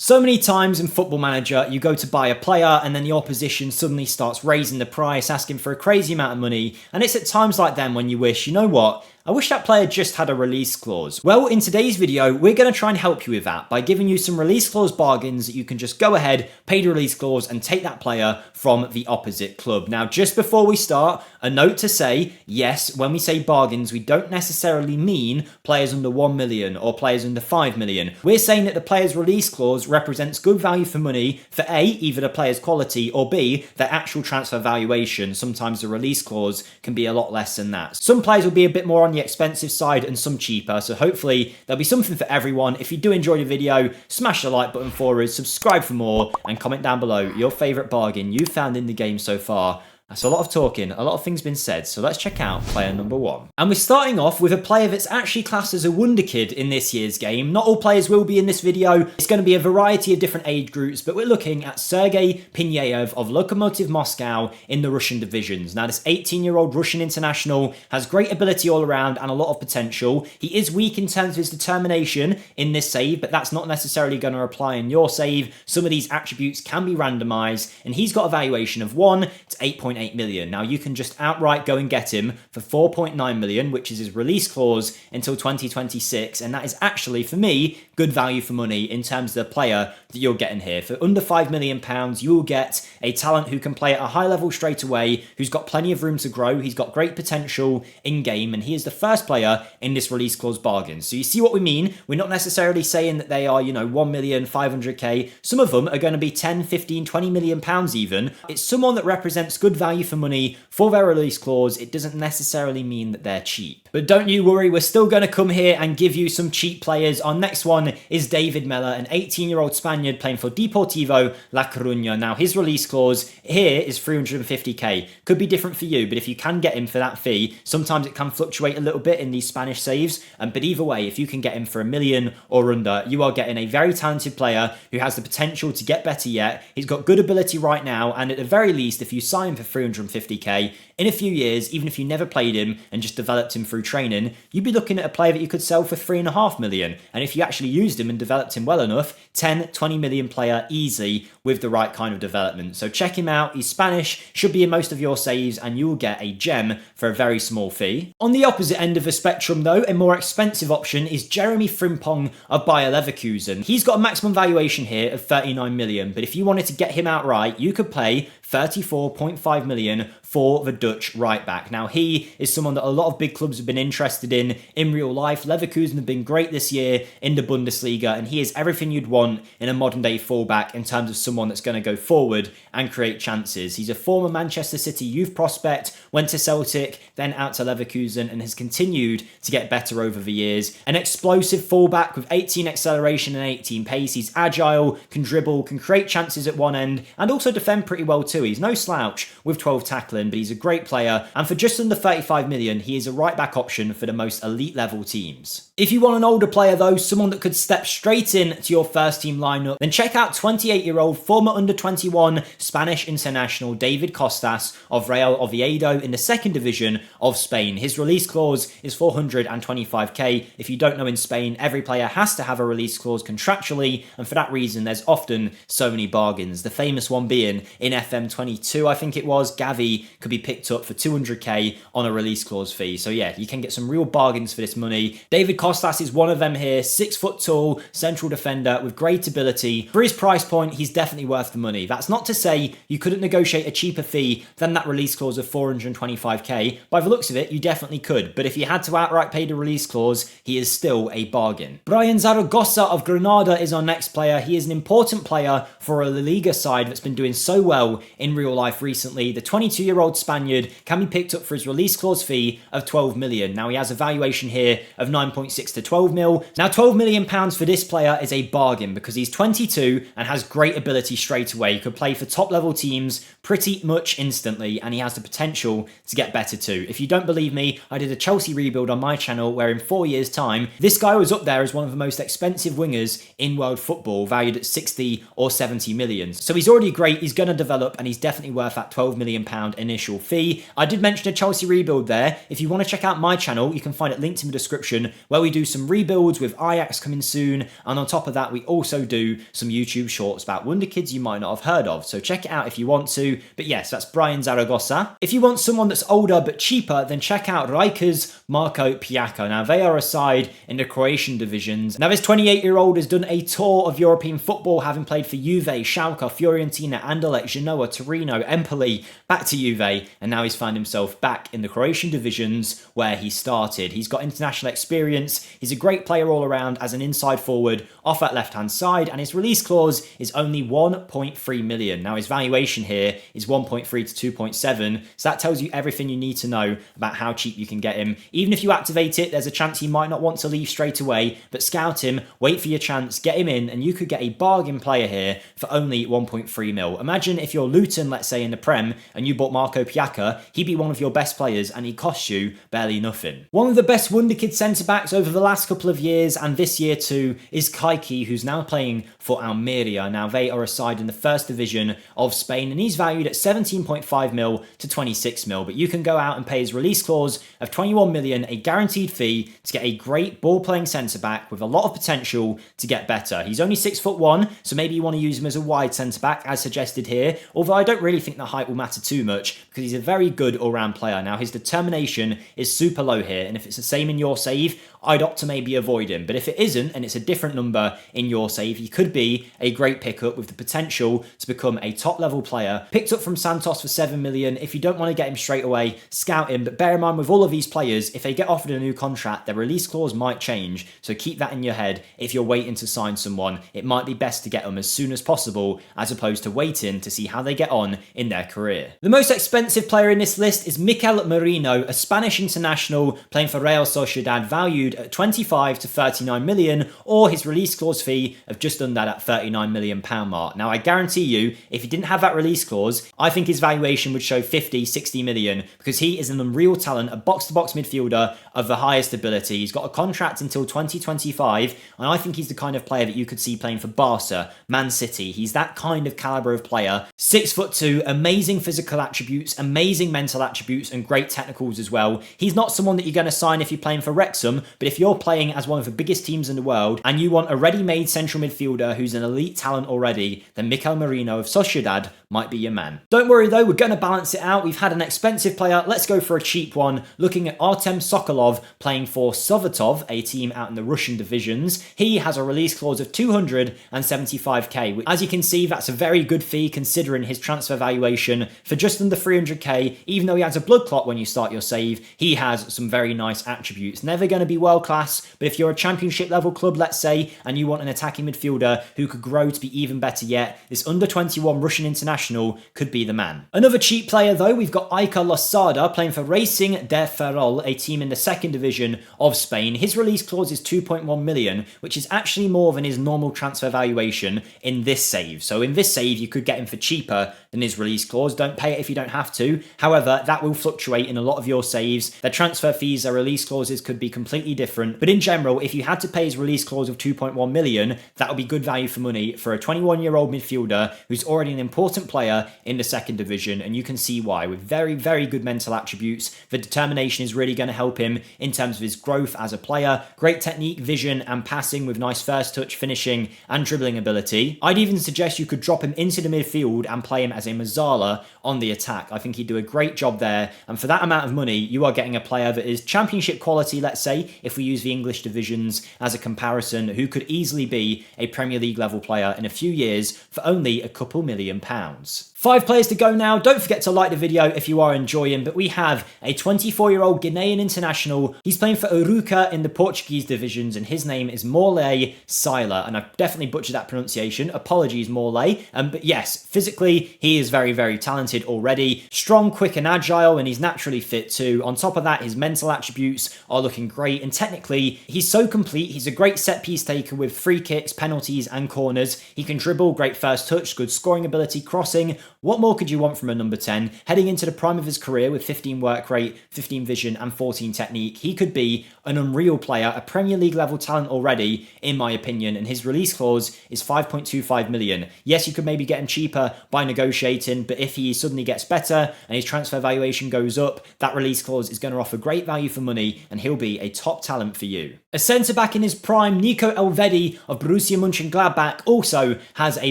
So many times in Football Manager, you go to buy a player and then the opposition suddenly starts raising the price, asking for a crazy amount of money. And it's at times like them when you wish, you know what? I wish that player just had a release clause. Well, in today's video, we're going to try and help you with that by giving you some release clause bargains that you can just go ahead, pay the release clause and take that player from the opposite club. Now, just before we start, a note to say, yes, when we say bargains, we don't necessarily mean players under 1 million or players under 5 million. We're saying that the player's release clause represents good value for money for A, either the player's quality, or B, their actual transfer valuation. Sometimes the release clause can be a lot less than that. Some players will be a bit more on the expensive side and some cheaper, so hopefully there'll be something for everyone. If you do enjoy the video, smash the like button for us, subscribe for more, and comment down below your favourite bargain you've found in the game so far. That's a lot of talking, a lot of things been said, so let's check out player number 1. And we're starting off with a player that's actually classed as a wonderkid in this year's game. Not all players will be in this video. It's going to be a variety of different age groups, but we're looking at Sergei Pinyaev of Lokomotiv Moscow in the Russian divisions. Now, this 18-year-old Russian international has great ability all around and a lot of potential. He is weak in terms of his determination in this save, but that's not necessarily going to apply in your save. Some of these attributes can be randomized, and he's got a valuation of 1 to 8.8 million. Now you can just outright go and get him for 4.9 million, which is his release clause until 2026, and that is actually, for me, good value for money in terms of the player that you're getting here. For under £5 million, you will get a talent who can play at a high level straight away, who's got plenty of room to grow, he's got great potential in game, and he is the first player in this release clause bargain. So you see what we mean? We're not necessarily saying that they are, 1,500,000. Some of them are going to be 10, 15, 20 million pounds even. It's someone that represents good value for money for their release clause. It doesn't necessarily mean that they're cheap. But don't you worry, we're still going to come here and give you some cheap players. Our next one is David Mella, an 18-year-old Spaniard playing for Deportivo La Coruña. Now, his release clause here is 350k. Could be different for you, but if you can get him for that fee, sometimes it can fluctuate a little bit in these Spanish saves. But either way, if you can get him for 1 million or under, you are getting a very talented player who has the potential to get better yet. He's got good ability right now, and at the very least, if you sign him for 350k, in a few years, even if you never played him and just developed him through training, you'd be looking at a player that you could sell for 3.5 million. And if you actually used him and developed him well enough, 10, 20 million player easy with the right kind of development. So check him out. He's Spanish, should be in most of your saves, and you will get a gem for a very small fee. On the opposite end of the spectrum though, a more expensive option is Jeremy Frimpong of Bayer Leverkusen. He's got a maximum valuation here of 39 million, but if you wanted to get him outright, you could pay 34.5 million for the Dutch right back. Now, he is someone that a lot of big clubs have been interested in real life. Leverkusen have been great this year in the Bundesliga, and he is everything you'd want in a modern day fullback in terms of someone that's going to go forward and create chances. He's a former Manchester City youth prospect, went to Celtic, then out to Leverkusen, and has continued to get better over the years. An explosive fullback with 18 acceleration and 18 pace. He's agile, can dribble, can create chances at one end, and also defend pretty well too. He's no slouch with 12 tackling, but he's a great player, and for just under 35 million, he is a right back option for the most elite level teams. If you want an older player though, someone that could step straight in to your first team lineup, then check out 28-year-old former under 21 Spanish international David Costas of Real Oviedo in the second division of Spain. His release clause is 425k. If you don't know, in Spain, every player has to have a release clause contractually, and for that reason, there's often so many bargains. The famous one being in FM22, I think it was, Gavi could be picked up for 200k on a release clause fee. So yeah, you can get some real bargains for this money. David Costas is one of them here, 6 foot tall, central defender with great ability. For his price point, he's definitely worth the money. That's not to say you couldn't negotiate a cheaper fee than that release clause of 425k. By the looks of it, you definitely could, but if you had to outright pay the release clause, he is still a bargain. Brian Zaragoza of Granada is our next player. He is an important player for a La Liga side that's been doing so well in real life recently. The 22-year-old Spaniard can be picked up for his release clause fee of 12 million. Now, he has a valuation here of 9.6 to 12 mil. Now, 12 million pounds for this player is a bargain because he's 22 and has great ability straight away. He could play for top level teams pretty much instantly, and he has the potential to get better too. If you don't believe me, I did a Chelsea rebuild on my channel where in 4 years' time, this guy was up there as one of the most expensive wingers in world football, valued at 60 or 70 million. So he's already great, he's going to develop, and he's definitely worth that £12 million initial fee. I did mention a Chelsea rebuild there. If you want to check out my channel, you can find it linked in the description, where we do some rebuilds with Ajax coming soon. And on top of that, we also do some YouTube shorts about wonder kids you might not have heard of. So check it out if you want to. But yes, that's Brian Zaragoza. If you want someone that's older but cheaper, then check out Rijka's Marko Pijako. Now, they are a side in the Croatian divisions. Now, this 28-year-old has done a tour of European football, having played for Juve, Schalke, Fiorentina, Anderlecht, Genoa, Torino, Empoli, back to Juve, and now he's found himself back in the Croatian divisions where he started. He's got international experience. He's a great player all around as an inside forward off that left-hand side, and his release clause is only 1.3 million. Now, his valuation here is 1.3 to 2.7, so that tells you everything you need to know about how cheap you can get him. Even if you activate it, there's a chance he might not want to leave straight away, but scout him, wait for your chance, get him in, and you could get a bargain player here for only 1.3 mil. Imagine if you're Luton, let's say in the Prem, and you bought Marko Pijako, he'd be one of your best players and he costs you barely nothing. One of the best wonder kid centre-backs over the last couple of years, and this year too, is Kaiki, who's now playing for Almeria. Now, they are a side in the first division of Spain, and he's valued at 17.5 mil to 26 mil, but you can go out and pay his release clause of 21 million, a guaranteed fee, to get a great ball-playing centre-back with a lot of potential to get better. He's only 6'1", so maybe you want to use him as a wide centre-back, as suggested here, although I don't really think the height will matter too much, because he's a very good all-round player. Now, his determination is super low here, and if it's the same in your save, I'd opt to maybe avoid him. But if it isn't, and it's a different number in your save, he could be a great pickup with the potential to become a top-level player. Picked up from Santos for 7 million. If you don't want to get him straight away, scout him. But bear in mind, with all of these players, if they get offered a new contract, their release clause might change. So keep that in your head. If you're waiting to sign someone, it might be best to get them as soon as possible, as opposed to waiting to see how they get on in their career. The most expensive player in this list is Mikel Merino, a Spanish international playing for Real Sociedad, valued at 25 to 39 million, or his release clause fee of just under that 39 million pound mark. Now, I guarantee you, if he didn't have that release clause, I think his valuation would show 50, 60 million, because he is an unreal talent, a box-to-box midfielder of the highest ability. He's got a contract until 2025, and I think he's the kind of player that you could see playing for Barca, Man City. He's that kind of caliber of player. 6'2", amazing physical attributes, amazing mental attributes, and great technicals as well. He's not someone that you're going to sign if you're playing for Wrexham, but if you're playing as one of the biggest teams in the world and you want a ready-made central midfielder who's an elite talent already, then Mikel Merino of Sociedad might be your man. Don't worry though, we're going to balance it out. We've had an expensive player, let's go for a cheap one. Looking at Artem Sokolov playing for Sovetov, a team out in the Russian divisions. He has a release clause of 275k, which, as you can see, that's a very good fee considering his transfer valuation. For just under 300k, even though he has a blood clot when you start your save, he has some very nice attributes. Never going to be world class, but if you're a championship level club, let's say, and you want an attacking midfielder who could grow to be even better yet, this under 21 Russian international could be the man. Another cheap player though, we've got Iker Losada playing for Racing de Ferrol, a team in the second division of Spain. His release clause is 2.1 million, which is actually more than his normal transfer valuation in this save. So in this save, you could get him for cheaper than his release clause. Don't pay it if you don't have to. However, that will fluctuate in a lot of your saves. Their transfer fees, their release clauses could be completely different. But in general, if you had to pay his release clause of 2.1 million, that would be good value for money for a 21-year-old midfielder who's already an important player in the second division. And you can see why. With very, very good mental attributes, the determination is really going to help him in terms of his growth as a player. Great technique, vision, and passing with nice first touch, finishing, and dribbling ability. I'd even suggest you could drop him into the midfield and play him as a Mazzala on the attack. I think he'd do a great job there. And for that amount of money, you are getting a player that is championship quality, let's say, if we use the English divisions as a comparison, who could easily be a Premier League level player in a few years for only a couple £1,000,000. 5 players to go now. Don't forget to like the video if you are enjoying, but we have a 24-year-old Ghanaian international. He's playing for Arouca in the Portuguese divisions, and his name is Morley Sila, and I've definitely butchered that pronunciation. Apologies, Morley. But yes, physically, he is very, very talented already. Strong, quick, and agile, and he's naturally fit too. On top of that, his mental attributes are looking great, and technically, he's so complete. He's a great set piece taker with free kicks, penalties, and corners. He can dribble, great first touch, good scoring ability, crossing. What more could you want from a number 10? Heading into the prime of his career with 15 work rate, 15 vision, and 14 technique, he could be an unreal player, a Premier League level talent already, in my opinion, and his release clause is 5.25 million. Yes, you could maybe get him cheaper by negotiating, but if he suddenly gets better and his transfer valuation goes up, that release clause is going to offer great value for money, and he'll be a top talent for you. A centre-back in his prime, Nico Elvedi of Borussia Mönchengladbach, also has a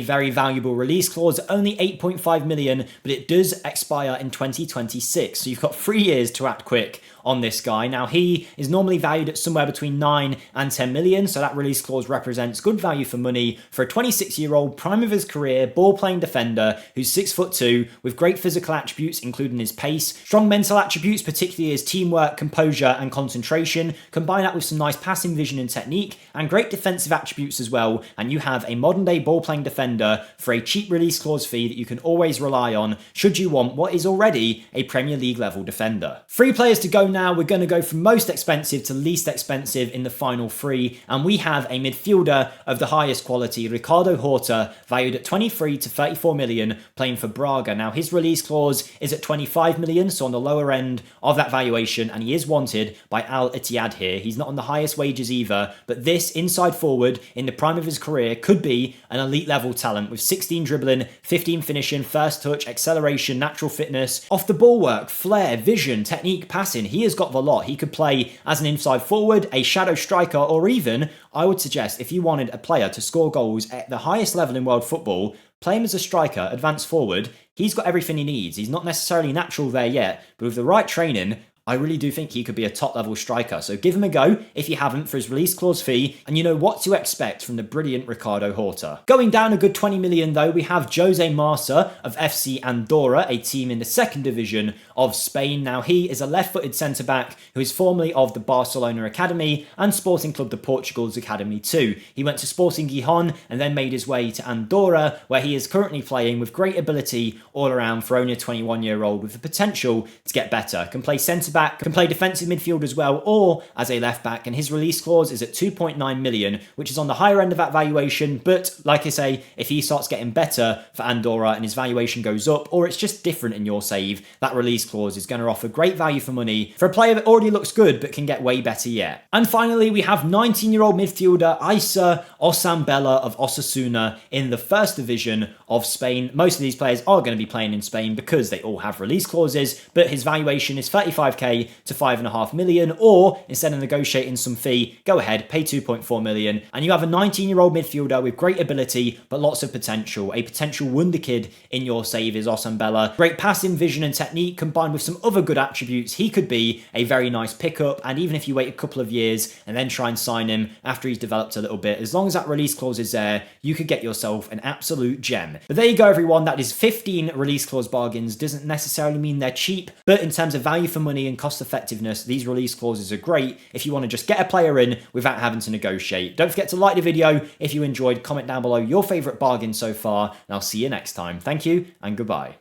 very valuable release clause, only 8.5 million, but it does expire in 2026, so you've got 3 years to act quick on this guy. Now, he is normally valued at somewhere between 9 and 10 million, so that release clause represents good value for money for a 26-year-old prime of his career ball-playing defender who's 6'2", with great physical attributes including his pace, strong mental attributes, particularly his teamwork, composure and concentration. Combine that with some nice passing vision and technique, and great defensive attributes as well, and you have a modern-day ball-playing defender for a cheap release clause fee that you can always rely on should you want what is already a Premier League level defender. 3 players to go now. We're going to go from most expensive to least expensive in the final 3, and we have a midfielder of the highest quality, Ricardo Horta, valued at 23 to 34 million, playing for Braga. Now, his release clause is at 25 million, so on the lower end of that valuation, and he is wanted by Al Ittihad here. He's not on the highest wages either, but this inside forward in the prime of his career could be an elite level talent with 16 dribbling, 15 finishing, first touch, acceleration, natural fitness, off the ball work, flair, vision, technique, passing. He has got the lot. He could play as an inside forward, a shadow striker, or even, I would suggest, if you wanted a player to score goals at the highest level in world football, play him as a striker, advance forward. He's got everything he needs. He's not necessarily natural there yet, but with the right training, I really do think he could be a top-level striker, so give him a go if you haven't for his release clause fee, and you know what to expect from the brilliant Ricardo Horta. Going down a good 20 million though, we have Jose Marsa of FC Andorra, a team in the 2nd division of Spain. Now, he is a left-footed centre-back who is formerly of the Barcelona Academy and Sporting Club de Portugal's Academy too. He went to Sporting Gijón and then made his way to Andorra, where he is currently playing with great ability all around for only a 21-year-old with the potential to get better. Can play centre-back, can play defensive midfield as well, or as a left back, and his release clause is at 2.9 million, which is on the higher end of that valuation. But like I say, if he starts getting better for Andorra and his valuation goes up, or it's just different in your save, that release clause is going to offer great value for money for a player that already looks good but can get way better yet. And finally, we have 19-year-old midfielder Isa Osambella of Osasuna in the 1st division of Spain. Most of these players are going to be playing in Spain because they all have release clauses, but his valuation is 35k to 5.5 million, or instead of negotiating some fee, go ahead, pay 2.4 million, and you have a 19-year-old midfielder with great ability but lots of potential. A potential wonderkid in your save is Osambella. Great passing vision and technique combined with some other good attributes. He could be a very nice pickup, and even if you wait a couple of years and then try and sign him after he's developed a little bit, as long as that release clause is there, you could get yourself an absolute gem. But there you go, everyone. That is 15 release clause bargains. Doesn't necessarily mean they're cheap, but in terms of value for money and cost effectiveness, these release clauses are great if you want to just get a player in without having to negotiate. Don't forget to like the video if you enjoyed, comment down below your favourite bargain so far, and I'll see you next time. Thank you and goodbye.